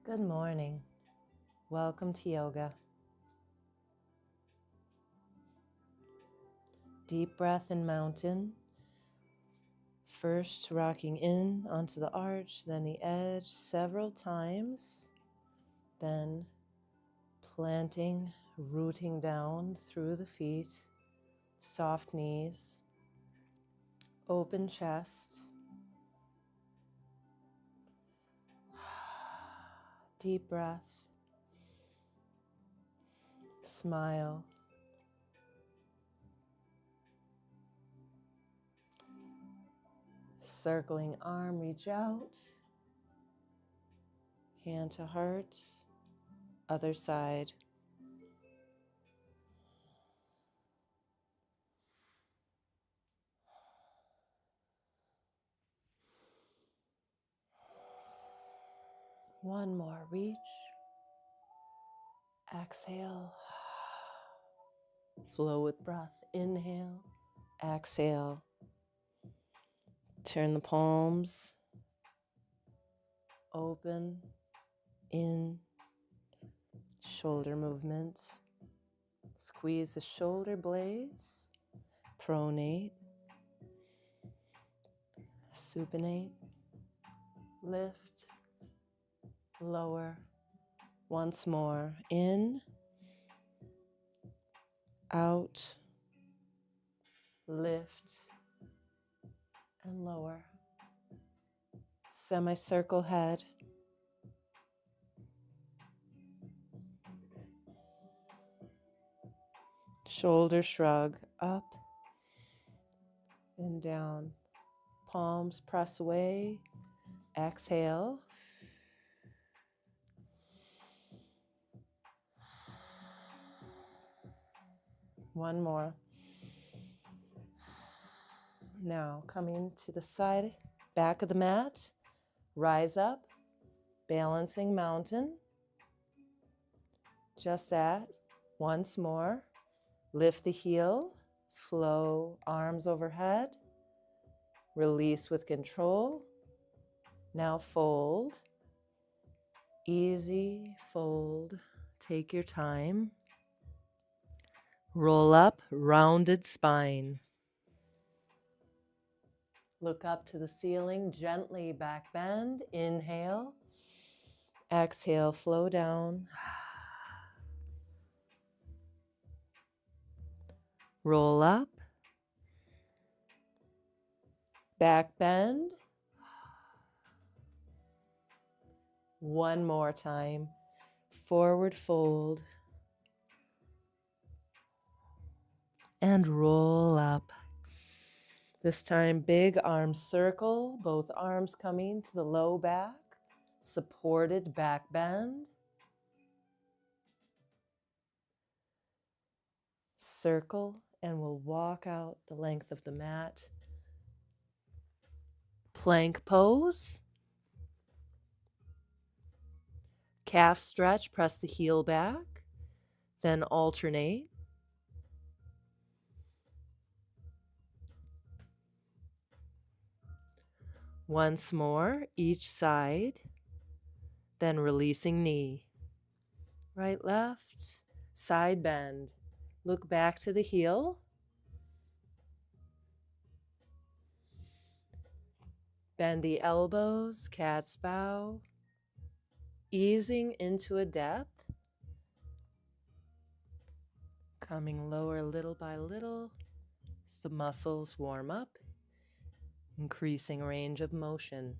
Good morning. Welcome to yoga. Deep breath in mountain. First rocking in onto the arch, then the edge several times. Then planting, rooting down through the feet. Soft knees. Open chest. Deep breath. Smile. Circling arm, reach out. Hand to heart. Other side. One more, reach. Exhale. Flow with breath. Inhale. Exhale. Turn the palms. Open. In. Shoulder movements. Squeeze the shoulder blades. Pronate. Supinate. Lift. Lower. Once more. In. Out. Lift. And lower. Semicircle head. Shoulder shrug. Up and down. Palms press away. Exhale. One more. Now coming to the side, back of the mat. Rise up. Balancing mountain. Just that. Once more. Lift the heel. Flow arms overhead. Release with control. Now fold. Easy fold. Take your time. Roll up, rounded spine. Look up to the ceiling, gently back bend. Inhale. Exhale, flow down. Roll up. Back bend. One more time. Forward fold. And roll up. This time, big arm circle, both arms coming to the low back, supported back bend. Circle, and we'll walk out the length of the mat. Plank pose. Calf stretch, press the heel back, then alternate. Once more, each side, then releasing knee. Right, left, side bend. Look back to the heel. Bend the elbows, cat's bow. Easing into a depth. Coming lower little by little as the muscles warm up. Increasing range of motion.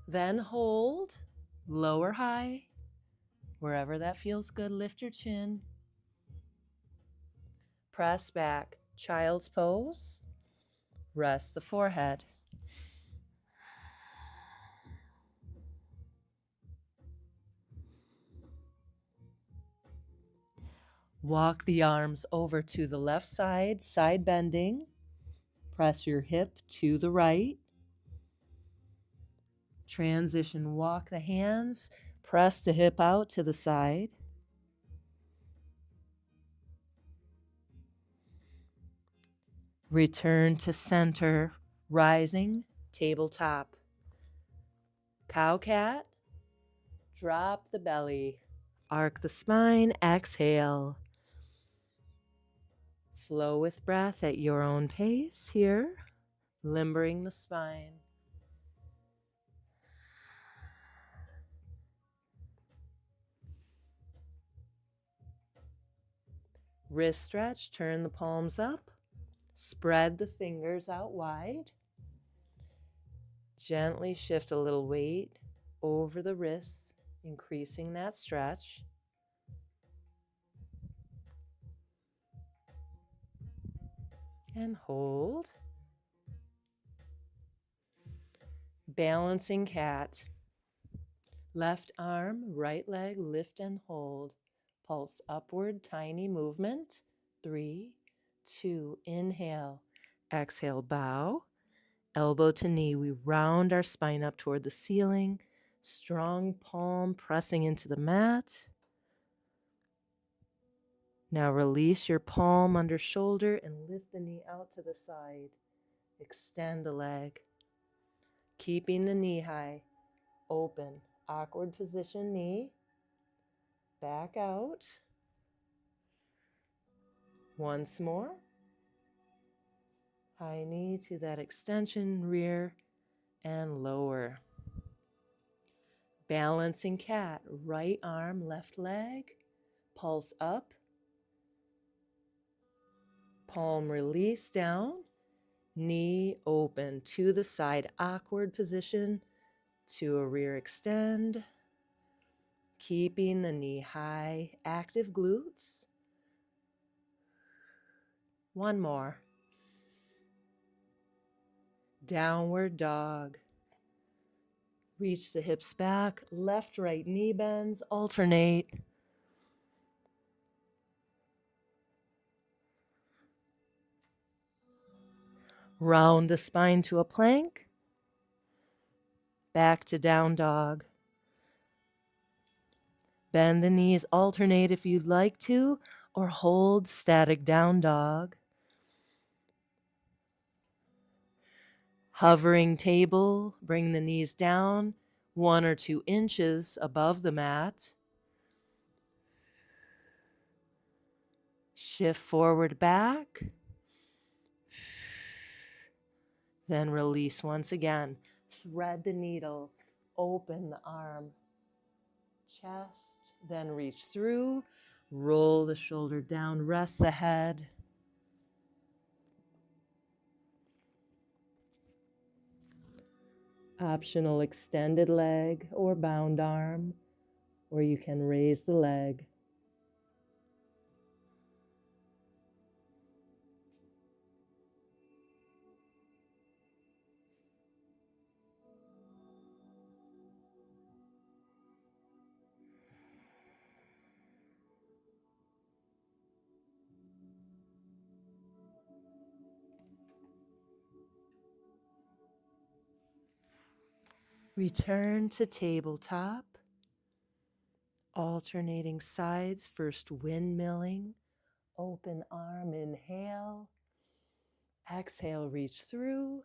Then hold, lower high. Wherever that feels good, lift your chin. Press back, child's pose. Rest the forehead. Walk the arms over to the left side, side bending. Press your hip to the right. Transition, walk the hands, press the hip out to the side. Return to center, rising, tabletop. Cow cat, Drop the belly. Arc the spine. Exhale. Flow with breath at your own pace here. Limbering the spine. Wrist stretch. Turn the palms up. Spread the fingers out wide. Gently shift a little weight over the wrists, increasing that stretch. And hold. Balancing cat. Left arm, right leg, lift and hold. Pulse upward, tiny movement. 3, 2, inhale. Exhale, bow. Elbow to knee. We round our spine up toward the ceiling. Strong palm pressing into the mat. Now release your palm under shoulder and lift the knee out to the side. Extend the leg. Keeping the knee high. Open. Awkward position knee. Back out. Once more. High knee to that extension, rear and lower. Balancing cat. Right arm, left leg. Pulse up. Palm release down. Knee open to the side. Awkward position to a rear extend. Keeping the knee high. Active glutes. One more. Downward dog. Reach the hips back. Left, right knee bends. Alternate. Round the spine to a plank. Back to down dog. Bend the knees, alternate if you'd like to, or hold static down dog. Hovering table, bring the knees down 1 or 2 inches above the mat. Shift forward back. Then release once again. Thread the needle, open the arm, chest, then reach through, roll the shoulder down, rest the head. Optional extended leg or bound arm, or you can raise the leg. Return to tabletop, alternating sides, first windmilling, open arm, inhale, exhale, reach through,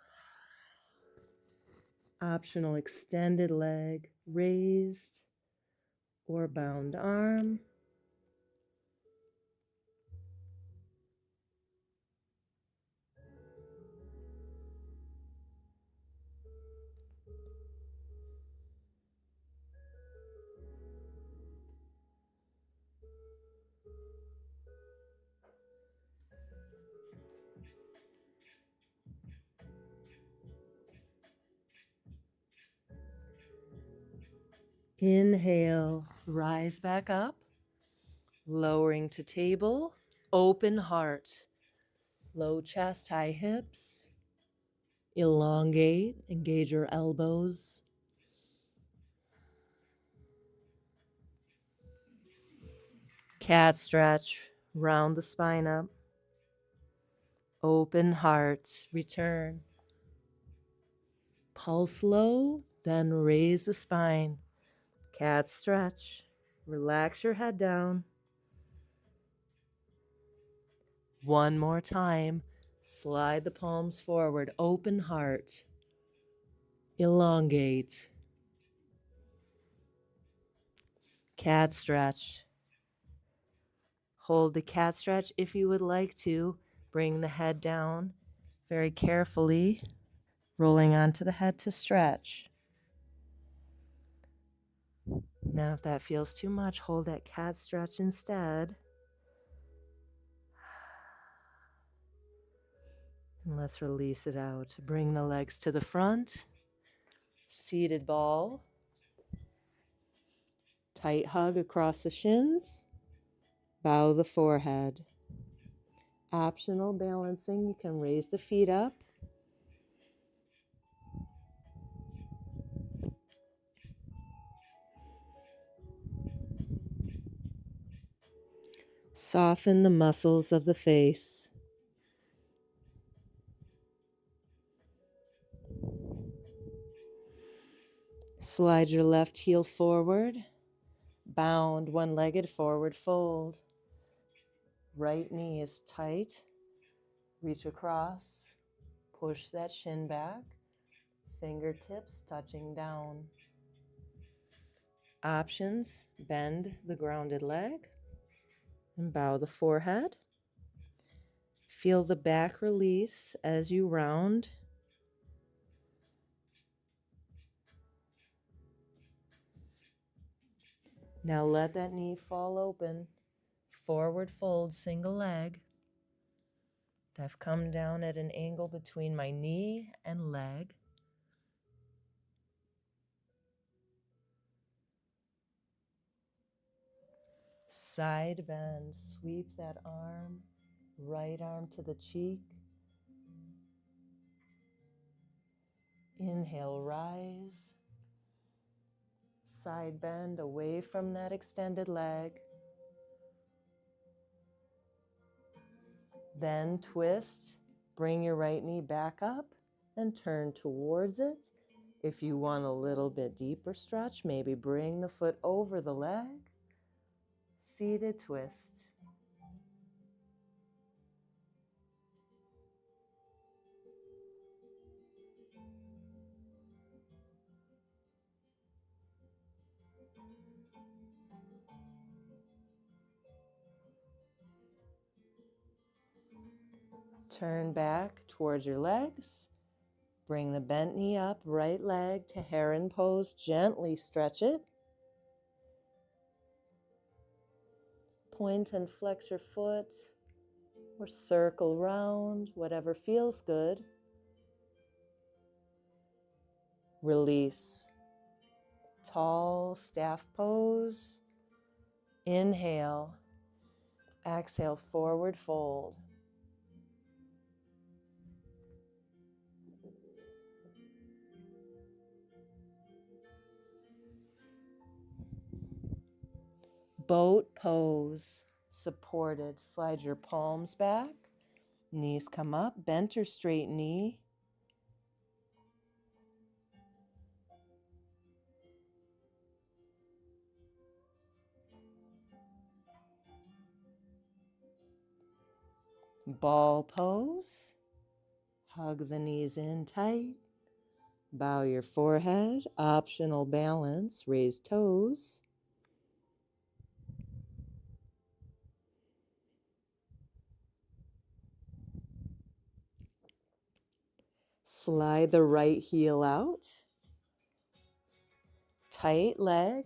optional extended leg, raised or bound arm. Inhale, rise back up, lowering to table, open heart, low chest, high hips, elongate, engage your elbows. Cat stretch, round the spine up, open heart, return. Pulse low, then raise the spine. Cat stretch, relax your head down. One more time, slide the palms forward, open heart, elongate. Cat stretch. Hold the cat stretch if you would like to. Bring the head down very carefully, rolling onto the head to stretch. Now, if that feels too much, hold that cat stretch instead. And let's release it out. Bring the legs to the front. Seated ball. Tight hug across the shins. Bow the forehead. Optional balancing, you can raise the feet up. Soften the muscles of the face. Slide your left heel forward. Bound one-legged forward fold. Right knee is tight. Reach across. Push that shin back. Fingertips touching down. Options, bend the grounded leg and bow the forehead. Feel the back release as you round. Now let that knee fall open. Forward fold, single leg. I've come down at an angle between my knee and leg. Side bend, sweep that arm, right arm to the cheek. Inhale, rise. Side bend away from that extended leg. Then twist, bring your right knee back up and turn towards it. If you want a little bit deeper stretch, maybe bring the foot over the leg. Seated twist. Turn back towards your legs. Bring the bent knee up, right leg to heron pose. Gently stretch it. Point and flex your foot or circle round, whatever feels good. Release. Tall staff pose. Inhale. Exhale, forward fold. Boat pose, supported. Slide your palms back, knees come up, bent or straight knee. Ball pose, hug the knees in tight, bow your forehead, optional balance, raise toes. Slide the right heel out. Tight leg.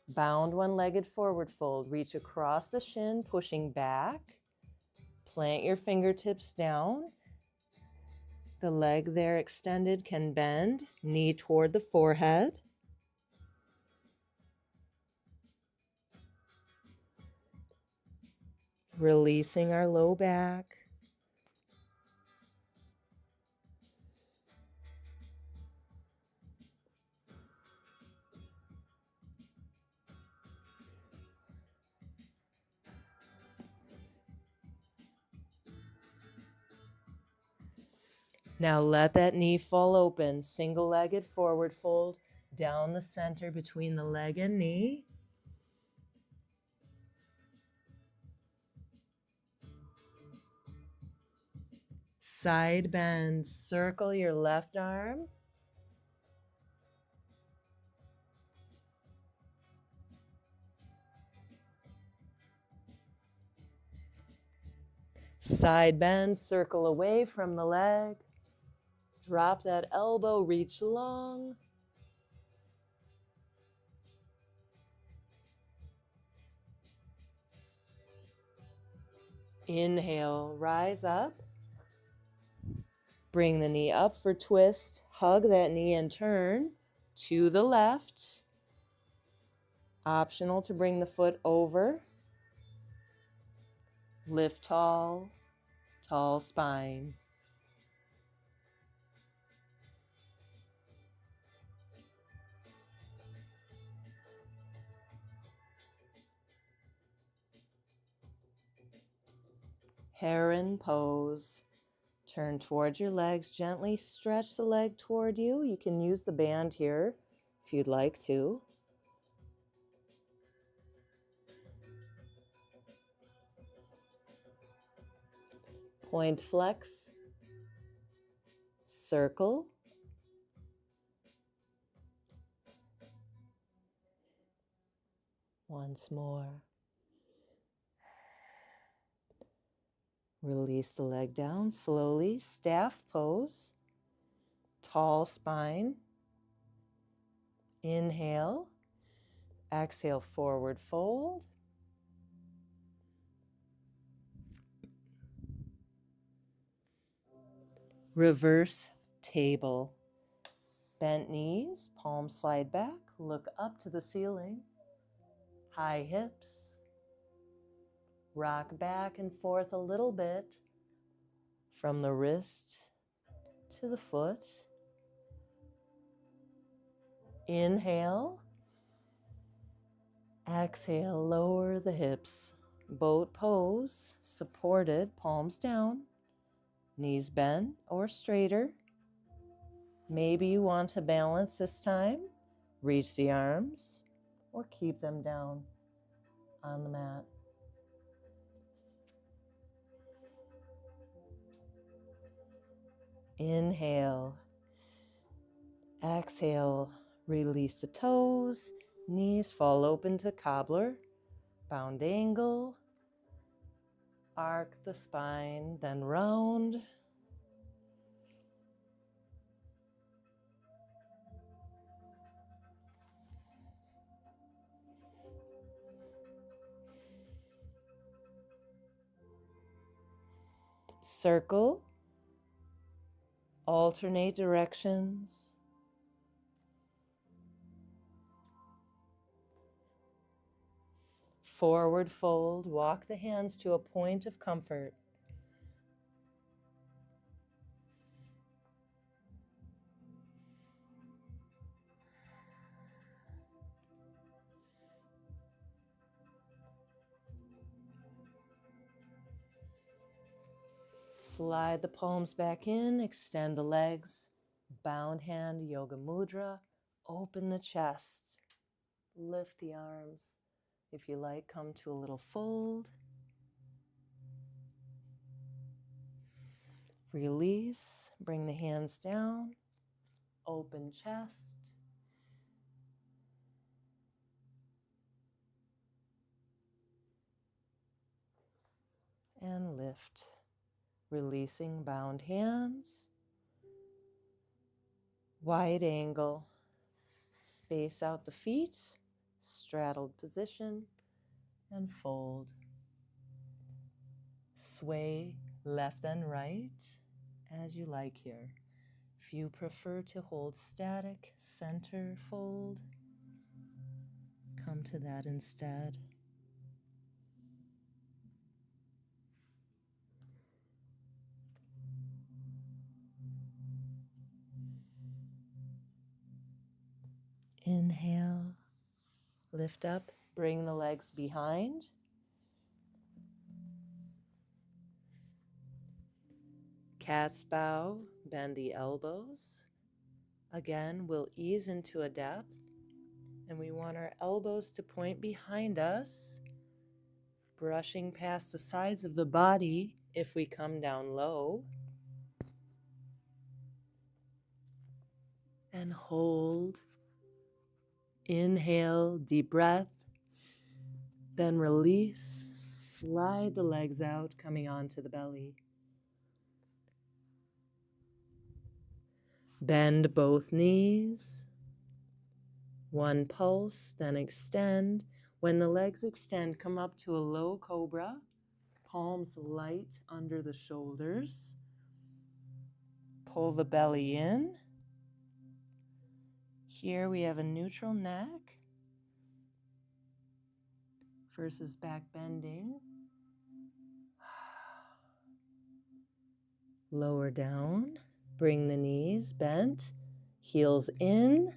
Bound one-legged forward fold. Reach across the shin, pushing back. Plant your fingertips down. The leg there extended can bend. Knee toward the forehead. Releasing our low back. Now let that knee fall open. Single-legged forward fold down the center between the leg and knee. Side bend. Circle your left arm. Side bend, circle away from the leg. Drop that elbow, reach long. Inhale, rise up. Bring the knee up for twist. Hug that knee and turn to the left. Optional to bring the foot over. Lift tall, tall spine. Heron pose. Turn towards your legs. Gently stretch the leg toward you. You can use the band here if you'd like to. Point flex. Circle. Once more. Release the leg down slowly. Staff pose. Tall spine. Inhale. Exhale, forward fold. Reverse table. Bent knees, palms slide back, look up to the ceiling. High hips. Rock back and forth a little bit from the wrist to the foot. Inhale. Exhale, lower the hips. Boat pose, supported, palms down. Knees bent or straighter. Maybe you want to balance this time. Reach the arms or keep them down on the mat. Inhale. Exhale, release the toes. Knees fall open to cobbler. Bound angle. Arc the spine, then round. Circle. Alternate directions. Forward fold. Walk the hands to a point of comfort. Slide the palms back in, extend the legs, bound hand yoga mudra, open the chest, lift the arms. If you like, come to a little fold. Release, bring the hands down, open chest. And lift. Releasing bound hands. Wide angle. Space out the feet. Straddled position. And fold. Sway left and right as you like here. If you prefer to hold static, center fold, come to that instead. Inhale, lift up, bring the legs behind. Cat's bow, bend the elbows. Again, we'll ease into a depth, and we want our elbows to point behind us, brushing past the sides of the body if we come down low. And hold. Inhale, deep breath. Then release, slide the legs out, coming onto the belly. Bend both knees. One pulse, then extend. When the legs extend, come up to a low cobra. Palms light under the shoulders. Pull the belly in. Here we have a neutral neck versus back bending. Lower down. Bring the knees bent. Heels in.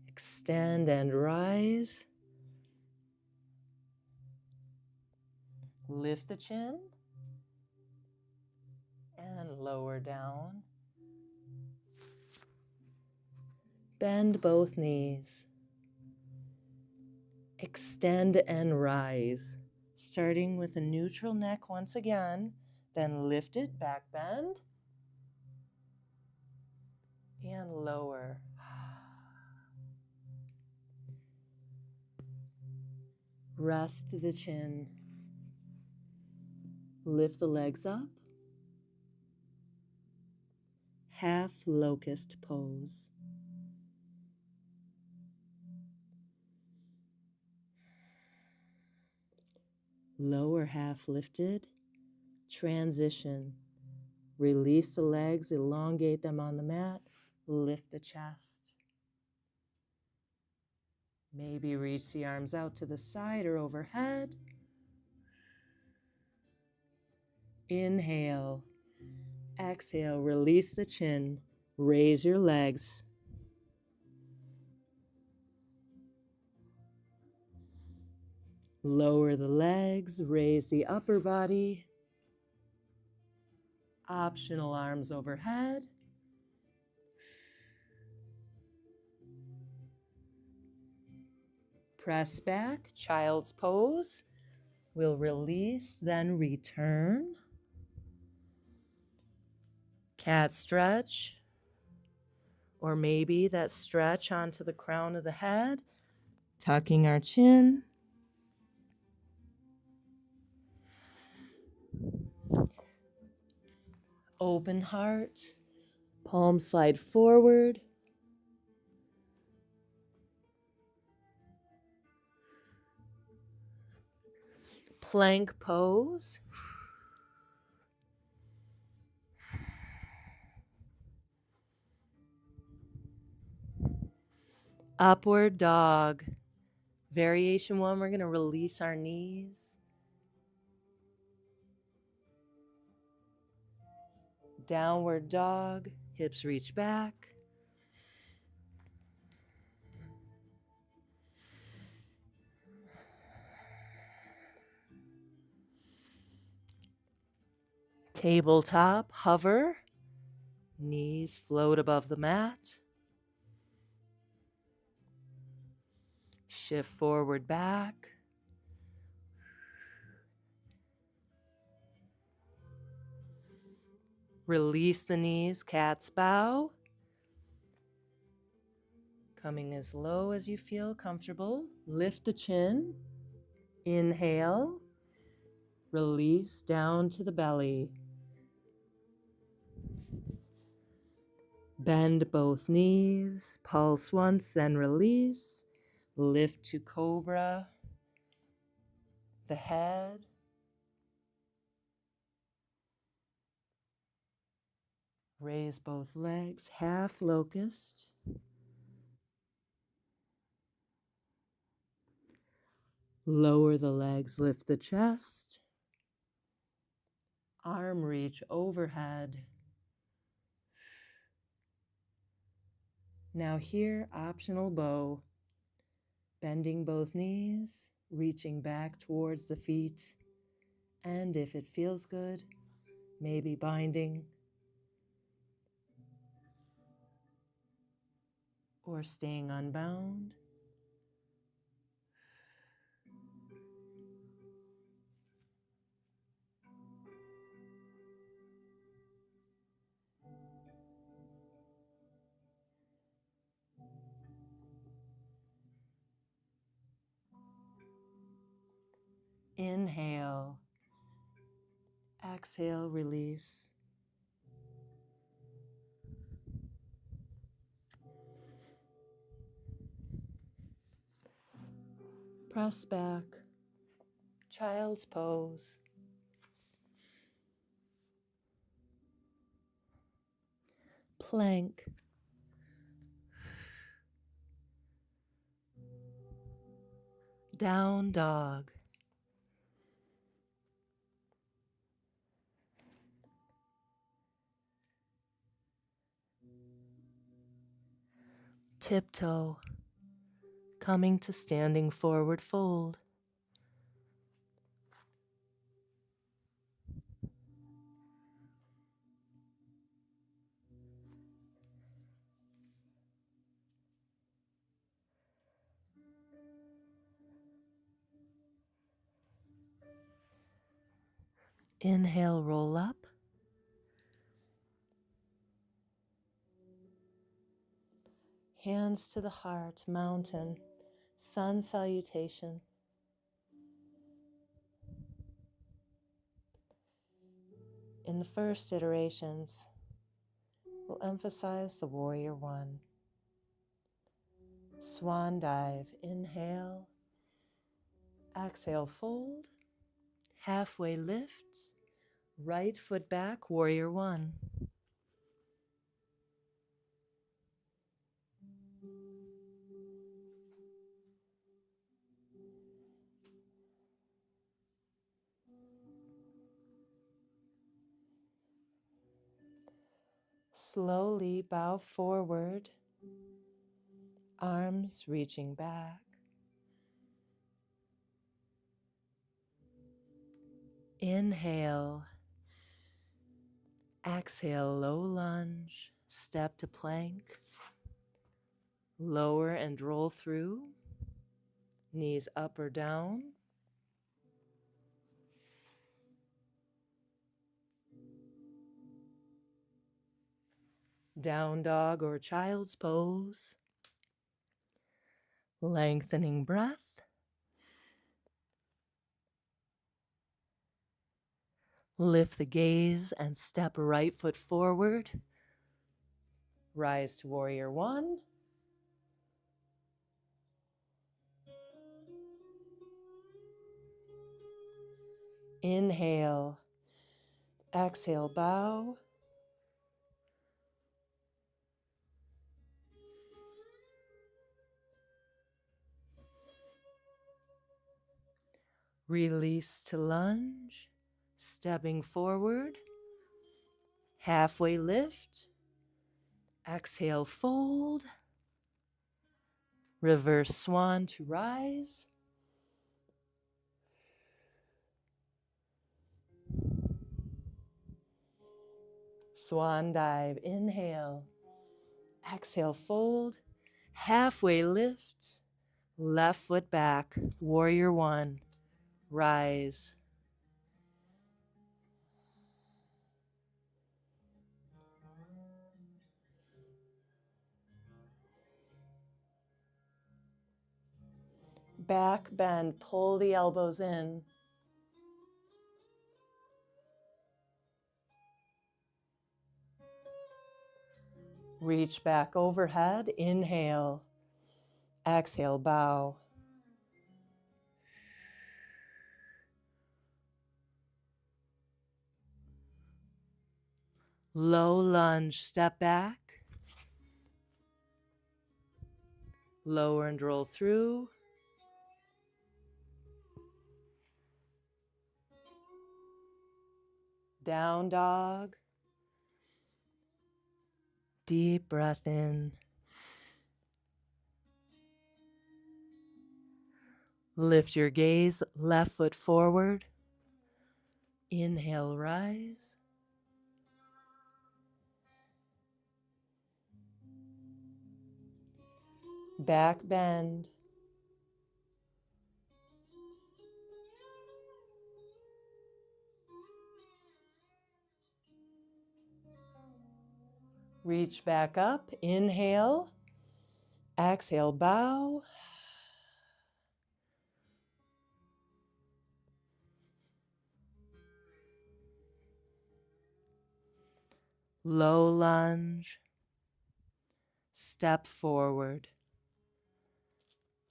Extend and rise. Lift the chin. And lower down. Bend both knees. Extend and rise. Starting with a neutral neck once again. Then lift it, back bend. And lower. Rest the chin. Lift the legs up. Half locust pose. Lower half lifted. Transition. Release the legs, elongate them on the mat. Lift the chest. Maybe reach the arms out to the side or overhead. Inhale. Exhale, release the chin. Raise your legs. Lower the legs, raise the upper body. Optional arms overhead. Press back, child's pose. We'll release, then return. Cat stretch. Or maybe that stretch onto the crown of the head, tucking our chin. Open heart. Palms slide forward. Plank pose. Upward dog. Variation 1, we're going to release our knees. Downward dog, hips reach back. Tabletop, hover. Knees float above the mat. Shift forward, back. Release the knees, cat's bow. Coming as low as you feel comfortable. Lift the chin. Inhale. Release down to the belly. Bend both knees. Pulse once, then release. Lift to cobra. The head. Raise both legs, half locust. Lower the legs, lift the chest. Arm reach overhead. Now here, optional bow. Bending both knees, reaching back towards the feet. And if it feels good, maybe binding or staying unbound. Inhale. Exhale, release. Press back. Child's pose. Plank. Down dog. Tiptoe. Coming to standing forward fold. Inhale, roll up. Hands to the heart, mountain, sun salutation. In the first iterations, we'll emphasize the warrior one. Swan dive, inhale, exhale, fold, halfway lift, right foot back, warrior one. Slowly bow forward, arms reaching back. Inhale, exhale, low lunge, step to plank, lower and roll through, knees up or down. Down dog or child's pose. Lengthening breath. Lift the gaze and step right foot forward. Rise to warrior one. Inhale. Exhale, bow. Release to lunge. Stepping forward. Halfway lift. Exhale, fold. Reverse swan to rise. Swan dive, inhale. Exhale, fold. Halfway lift. Left foot back, warrior one. Rise. Back bend, pull the elbows in. Reach back overhead, inhale. Exhale, bow. Low lunge, step back. Lower and roll through. Down dog. Deep breath in. Lift your gaze, left foot forward. Inhale, rise. Back bend. Reach back up, inhale. Exhale, bow. low lunge, step forward,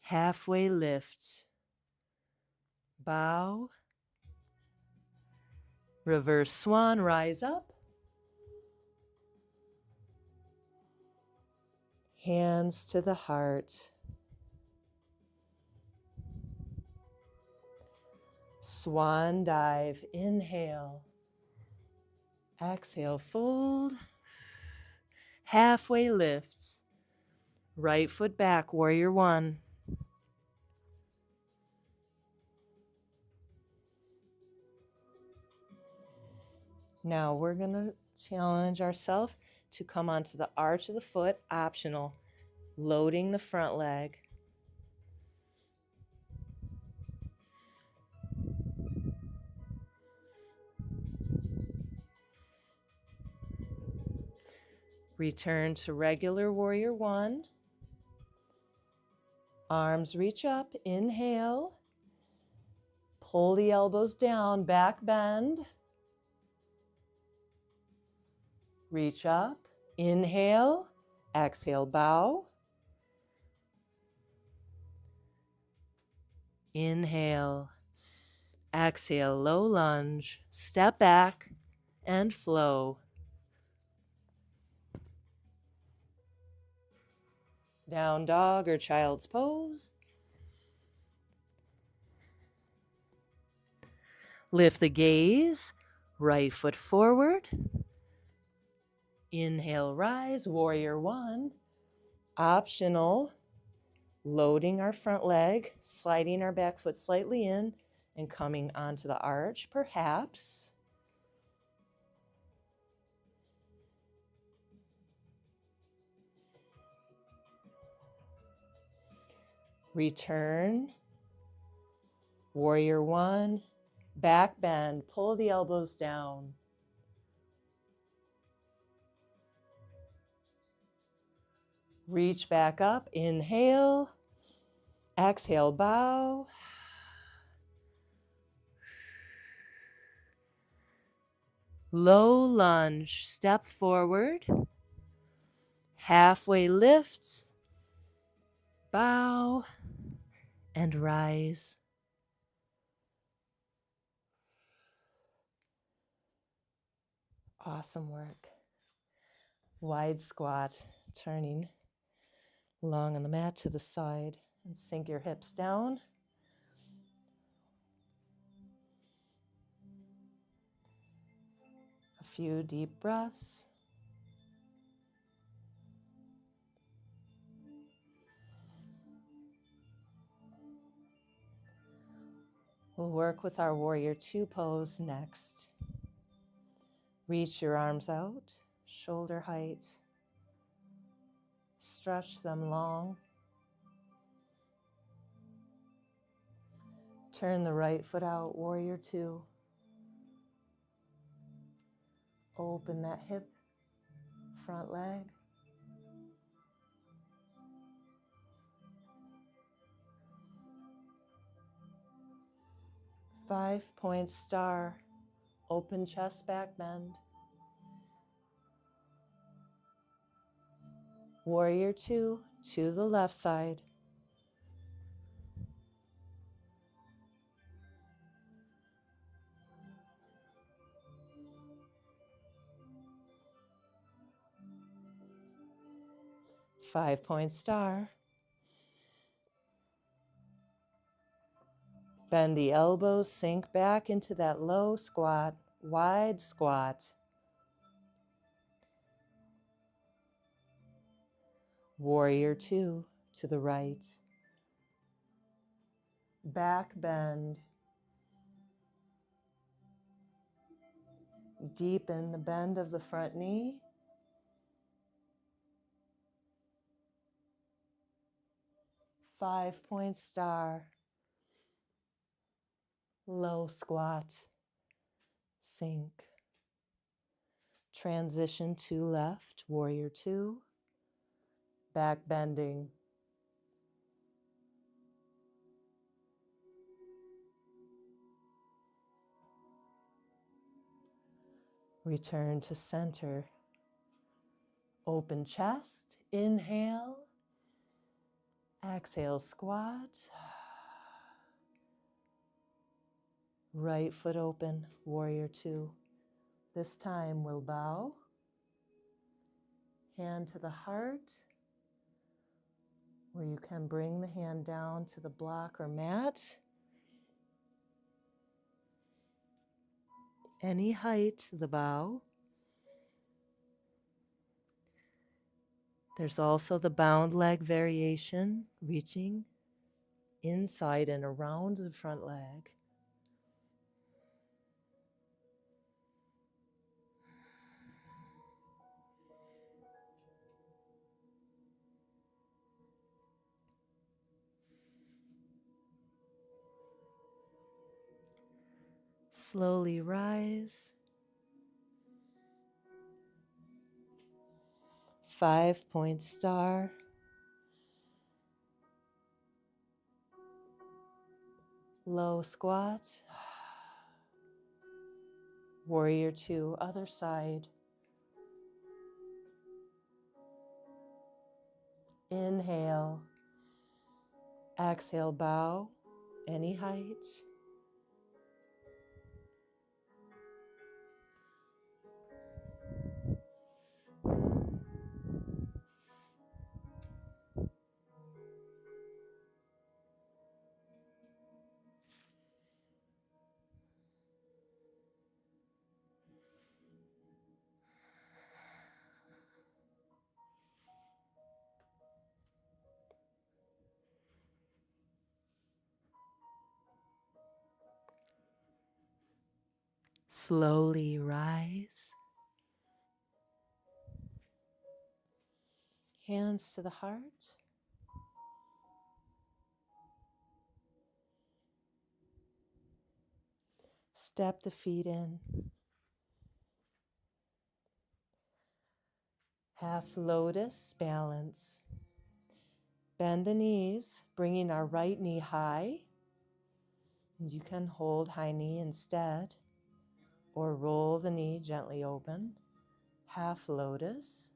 halfway lift, bow, reverse swan, rise up, hands to the heart, swan dive, inhale, exhale, fold, halfway lifts, right foot back, warrior one. Now we're going to challenge ourselves to come onto the arch of the foot, optional, loading the front leg. Return to regular warrior one. Arms reach up, inhale. Pull the elbows down, back bend. Reach up, inhale, exhale, bow. Inhale, exhale, low lunge, step back and flow. Down dog or child's pose. Lift the gaze, right foot forward. Inhale, rise, warrior one. Optional, loading our front leg, sliding our back foot slightly in and coming onto the arch, perhaps. Return, warrior one, back bend, pull the elbows down. Reach back up, inhale, exhale, bow. Low lunge, step forward, halfway lift, bow, and rise. Awesome work. Wide squat, turning long on the mat to the side and sink your hips down. A few deep breaths. We'll work with our warrior two pose next. Reach your arms out, shoulder height. Stretch them long. Turn the right foot out, warrior two. Open that hip, front leg. Five-point star, open chest, back bend. Warrior two to the left side. Five-point star. Bend the elbows, sink back into that low squat, wide squat. Warrior two to the right. Back bend. Deepen the bend of the front knee. Five-point star. Low squat. Sink. Transition to left, warrior two. Back bending. Return to center, Open chest, inhale. Exhale, squat. Right foot open, warrior two. This time we'll bow. Hand to the heart, or you can bring the hand down to the block or mat. Any height, the bow. There's also the bound leg variation, reaching inside and around the front leg. Slowly rise. 5-point star. Low squat. Warrior two, other side. Inhale. Exhale, bow. Any height. Slowly rise. Hands to the heart. Step the feet in. Half lotus, balance. Bend the knees, bringing our right knee high. And you can hold high knee instead, or roll the knee gently open. Half lotus.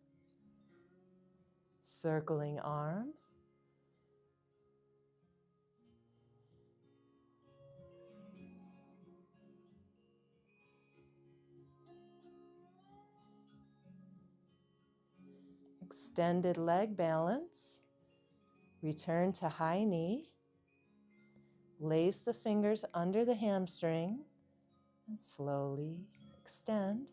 Circling arm. Extended leg balance. Return to high knee. Lace the fingers under the hamstring and slowly extend.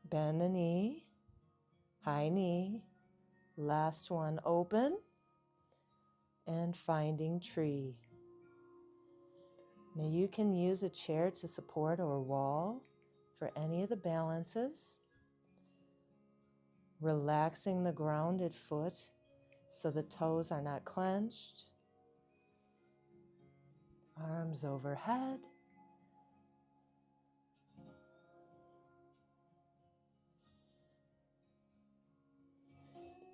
Bend the knee, high knee. Last one, open and finding tree. Now you can use a chair to support or a wall for any of the balances. Relaxing the grounded foot so the toes are not clenched. Arms overhead.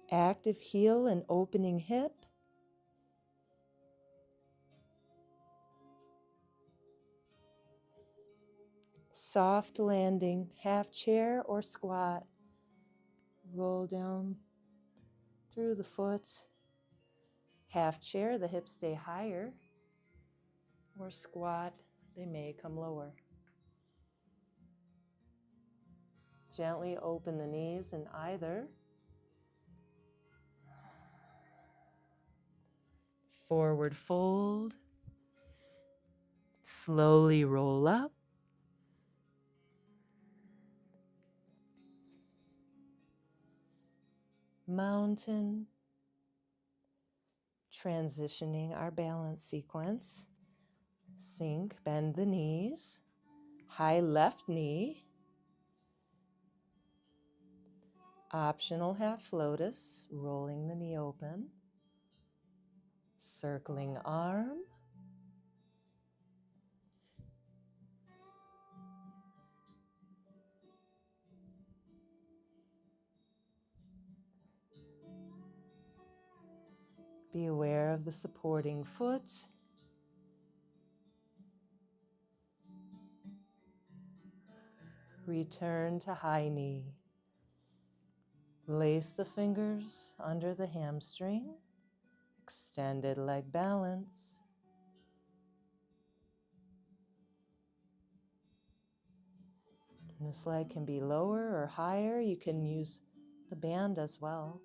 Active heel and opening hip. Soft landing, half chair or squat. Roll down through the foot. Half chair, the hips stay higher. Or squat, they may come lower. Gently open the knees in either. Forward fold. Slowly roll up. Mountain. Transitioning our balance sequence. Sink, bend the knees. High left knee. Optional half lotus, rolling the knee open. Circling arm. Be aware of the supporting foot. Return to high knee. Lace the fingers under the hamstring. Extended leg balance. And this leg can be lower or higher. You can use the band as well.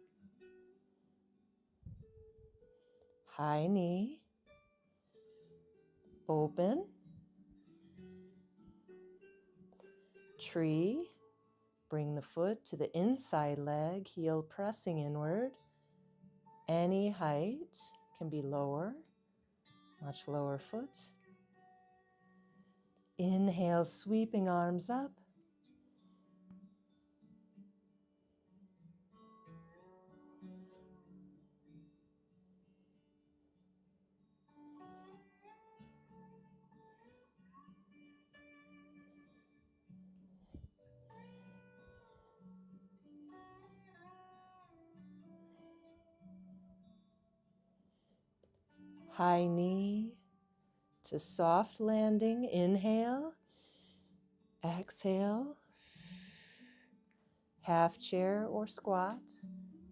High knee. Open. Tree. Bring the foot to the inside leg, heel pressing inward. Any height, can be lower, much lower foot. Inhale, sweeping arms up. High knee to soft landing. Inhale. Exhale. Half chair or squat.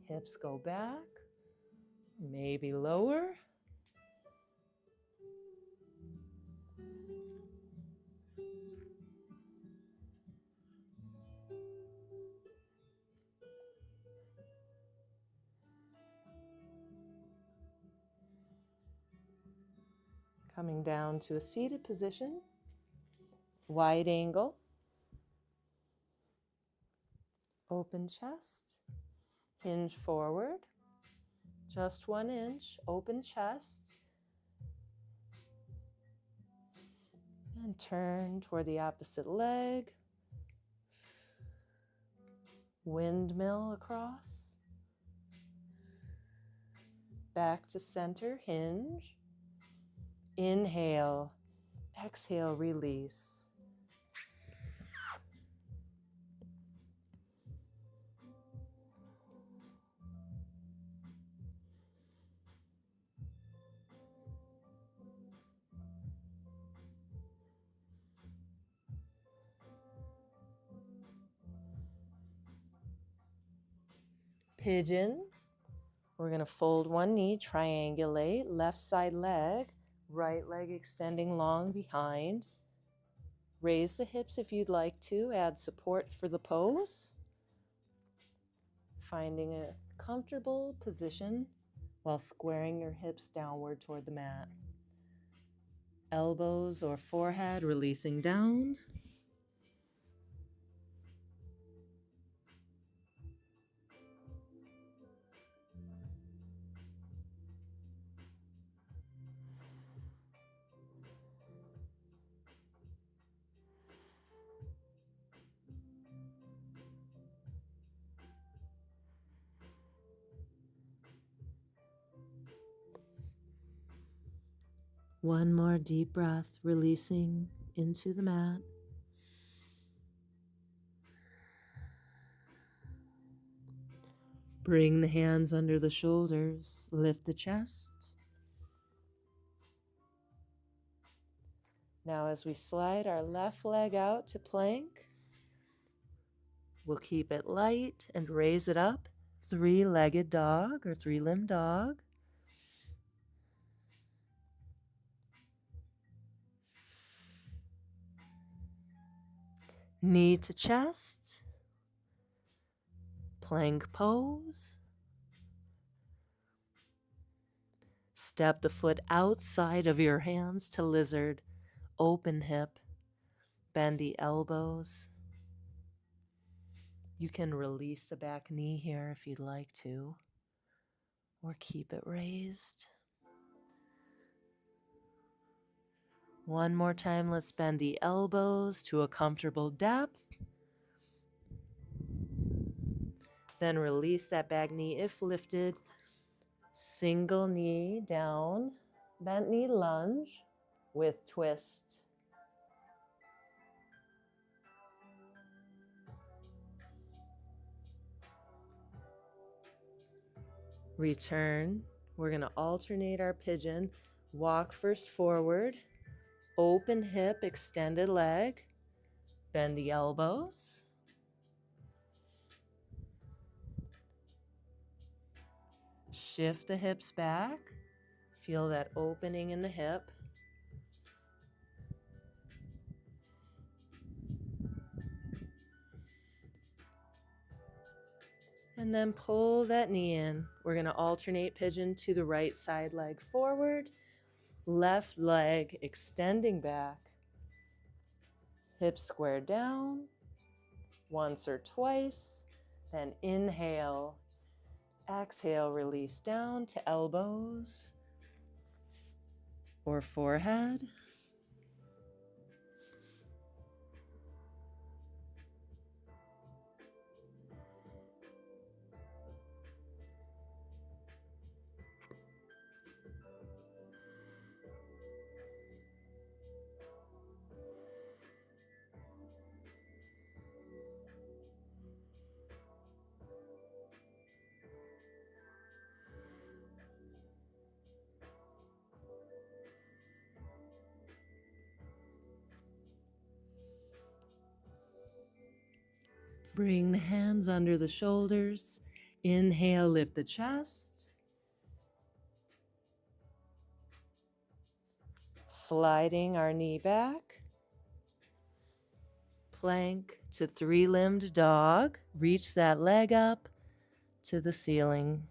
Hips go back. Maybe lower. Coming down to a seated position. Wide angle. Open chest. Hinge forward. Just 1 inch. Open chest. And turn toward the opposite leg. Windmill across. Back to center, hinge. Inhale. Exhale, release. Pigeon. We're going to fold one knee, triangulate, left side leg, right leg extending long behind. Raise the hips if you'd like to. Add support for the pose. Finding a comfortable position while squaring your hips downward toward the mat. Elbows or forehead releasing down. One more deep breath, releasing into the mat. Bring the hands under the shoulders, lift the chest. Now as we slide our left leg out to plank, we'll keep it light and raise it up. Three-legged dog or three-limbed dog. Knee to chest. Plank pose. Step the foot outside of your hands to lizard. Open hip. Bend the elbows. You can release the back knee here if you'd like to, or keep it raised. One more time, let's bend the elbows to a comfortable depth. Then release that back knee if lifted. Single knee down, bent knee lunge with twist. Return We're going to alternate our pigeon. Walk first forward, open hip, extended leg, bend the elbows. Shift the hips back. Feel that opening in the hip. And then pull that knee in. We're going to alternate pigeon to the right side leg forward, left leg extending back, hips square down, once or twice, then inhale, exhale, release down to elbows or forehead. Bring the hands under the shoulders. Inhale, lift the chest. Sliding our knee back. Plank to three-limbed dog. Reach that leg up to the ceiling.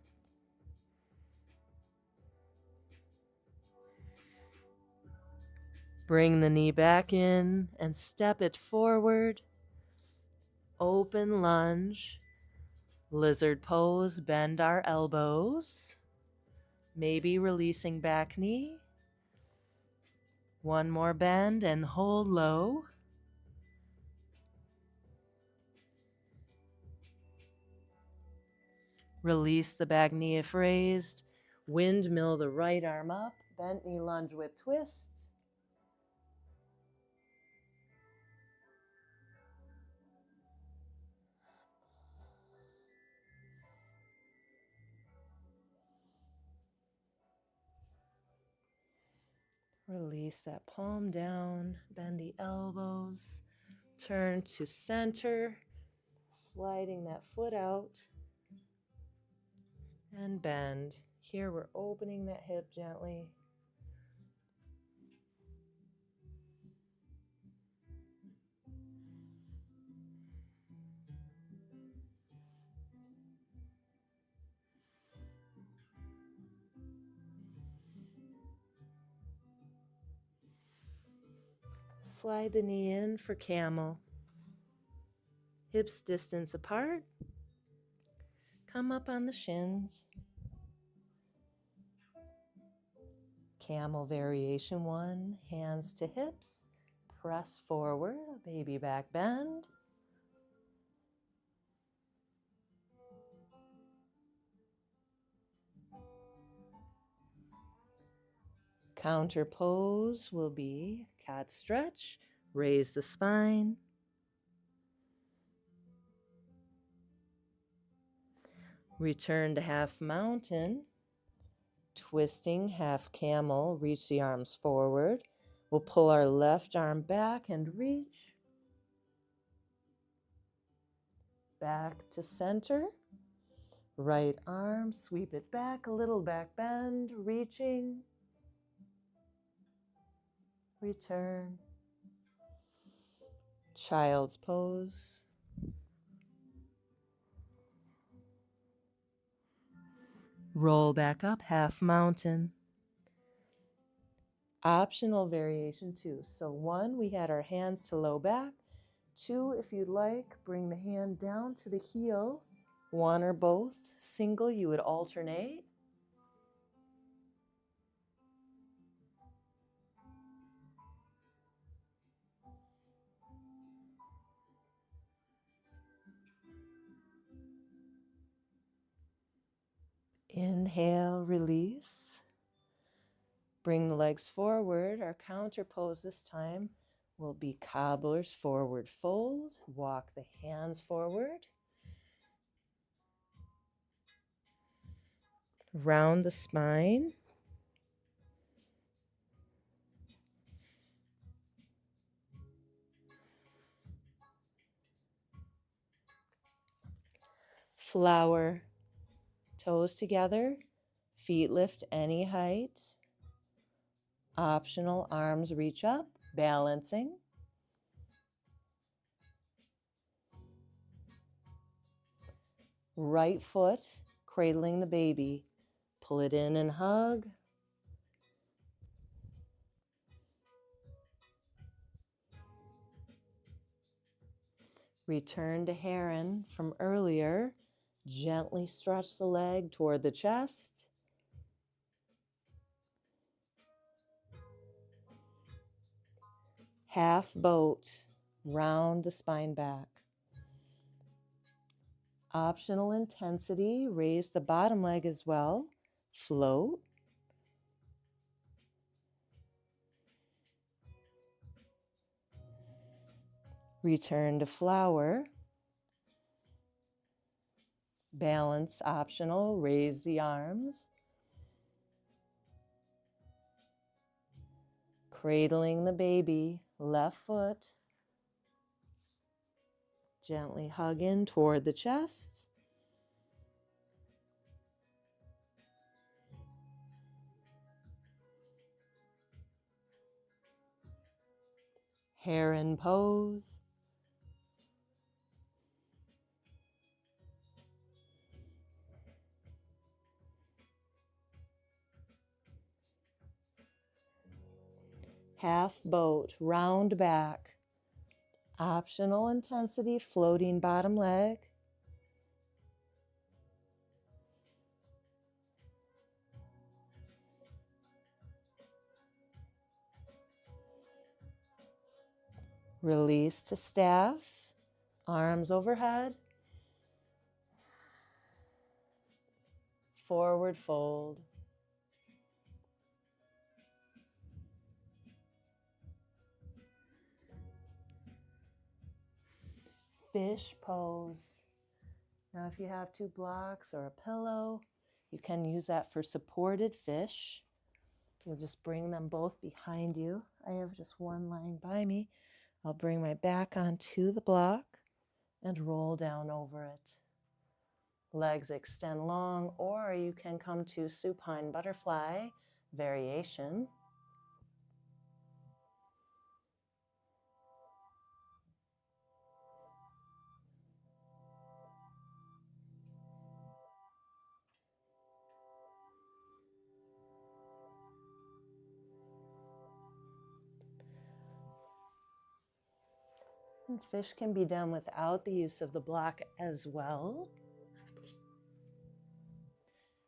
Bring the knee back in and step it forward. Open lunge. Lizard pose, bend our elbows. Maybe releasing back knee. One more bend and hold low. Release the back knee if raised. Windmill the right arm up. Bent knee lunge with twist. Release that palm down. Bend the elbows. Turn to center. Sliding that foot out. And bend. Here we're opening that hip gently. Slide the knee in for camel. Hips distance apart. Come up on the shins. Camel variation 1, hands to hips. Press forward, a baby back bend. Counter pose will be cat stretch. Raise the spine. Return to half mountain. Twisting half camel. Reach the arms forward. We'll pull our left arm back and reach. Back to center. Right arm, sweep it back, a little back bend, reaching. Return. Child's pose. Roll back up, half mountain. Optional variation 2. So 1, we had our hands to low back. 2, if you'd like, bring the hand down to the heel. 1 or both. Single, you would alternate. Inhale, release. Bring the legs forward. Our counter pose this time will be cobbler's forward fold. Walk the hands forward. Round the spine. Flower. Toes together. Feet lift any height. Optional, arms reach up, balancing. Right foot, cradling the baby. Pull it in and hug. Return to heron from earlier. Gently stretch the leg toward the chest. Half boat, round the spine back. Optional intensity, raise the bottom leg as well. Float. Return to flower. Balance optional, raise the arms. Cradling the baby, left foot. Gently hug in toward the chest. Heron pose. Half boat, round back. Optional intensity, floating bottom leg. Release to staff, arms overhead. Forward fold. Fish pose. Now if you have 2 blocks or a pillow, you can use that for supported fish. You'll just bring them both behind you. I have just one lying by me. I'll bring my back onto the block and roll down over it. Legs extend long, or you can come to supine butterfly variation. And fish can be done without the use of the block as well.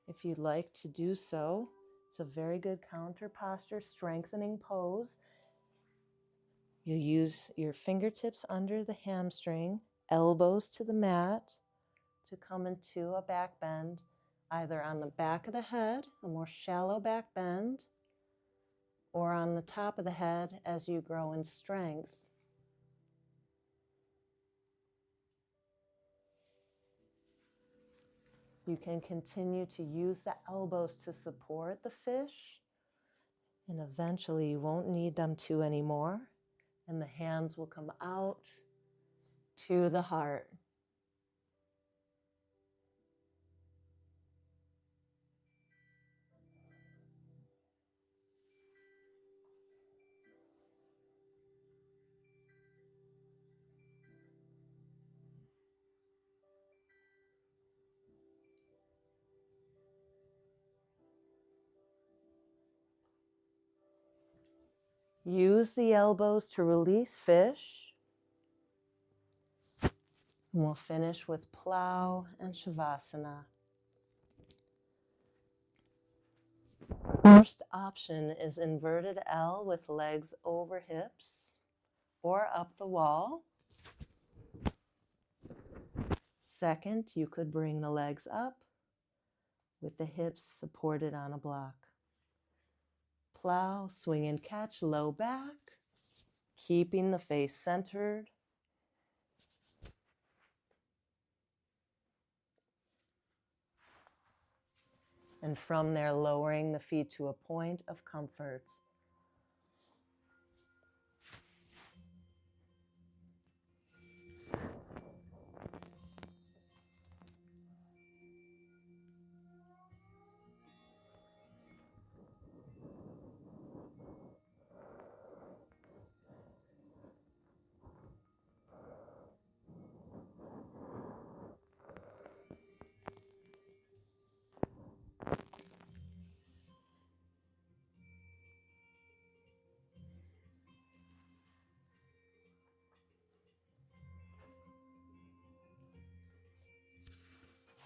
If you'd like to do so, it's a very good counter posture strengthening pose. You use your fingertips under the hamstring, elbows to the mat to come into a back bend, either on the back of the head, a more shallow back bend, or on the top of the head as you grow in strength. You can continue to use the elbows to support the fish, and eventually you won't need them to anymore, and the hands will come out to the heart. Use the elbows to release fish. And we'll finish with plow and shavasana. First option is inverted L with legs over hips or up the wall. Second, you could bring the legs up with the hips supported on a block. Plow, swing and catch, low back, keeping the face centered. And from there, lowering the feet to a point of comfort.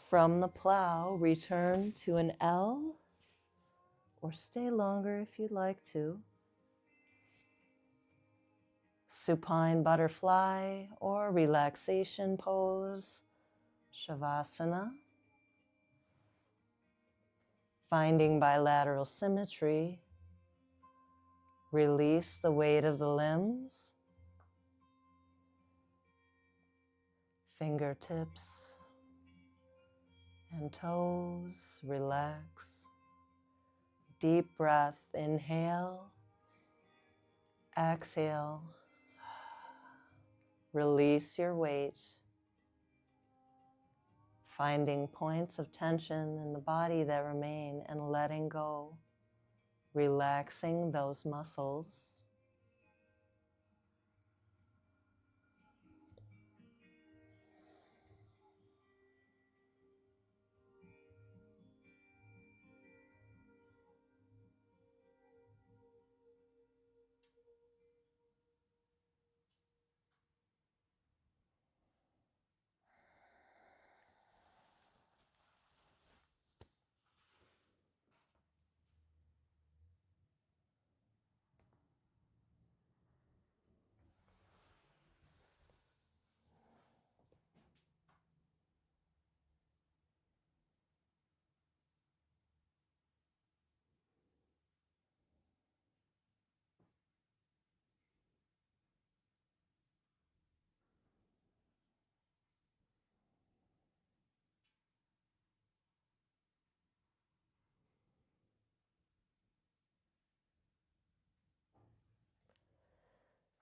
From the plow, return to an L, or stay longer if you'd like to. Supine butterfly or relaxation pose, Shavasana. Finding bilateral symmetry, release the weight of the limbs, fingertips and toes, relax. Deep breath, inhale, exhale, release your weight. Finding points of tension in the body that remain and letting go, relaxing those muscles.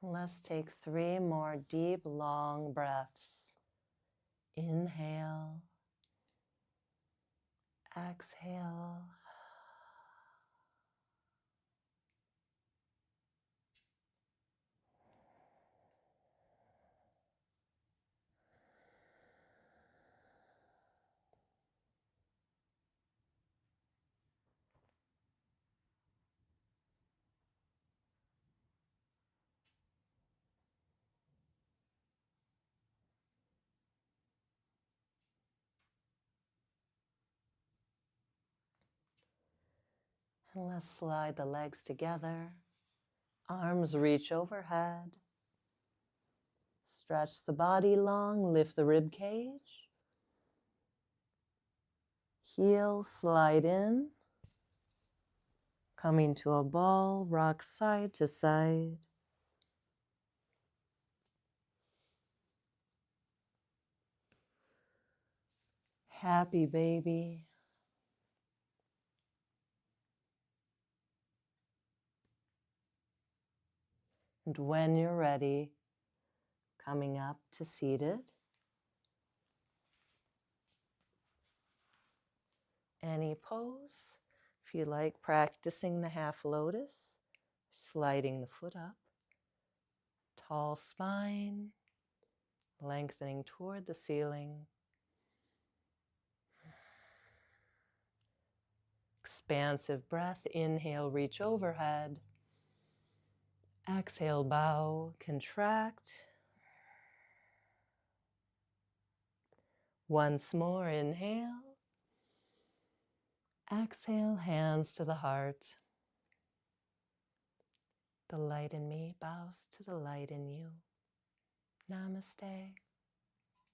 Let's take 3 more deep, long breaths. Inhale, exhale. And let's slide the legs together. Arms reach overhead. Stretch the body long, lift the rib cage. Heels slide in. Coming to a ball, rock side to side. Happy baby. And when you're ready, coming up to seated. Any pose. If you like practicing the half lotus, sliding the foot up. Tall spine, lengthening toward the ceiling. Expansive breath. Inhale, reach overhead. Exhale, bow, contract. Once more, inhale. Exhale, hands to the heart. The light in me bows to the light in you. Namaste.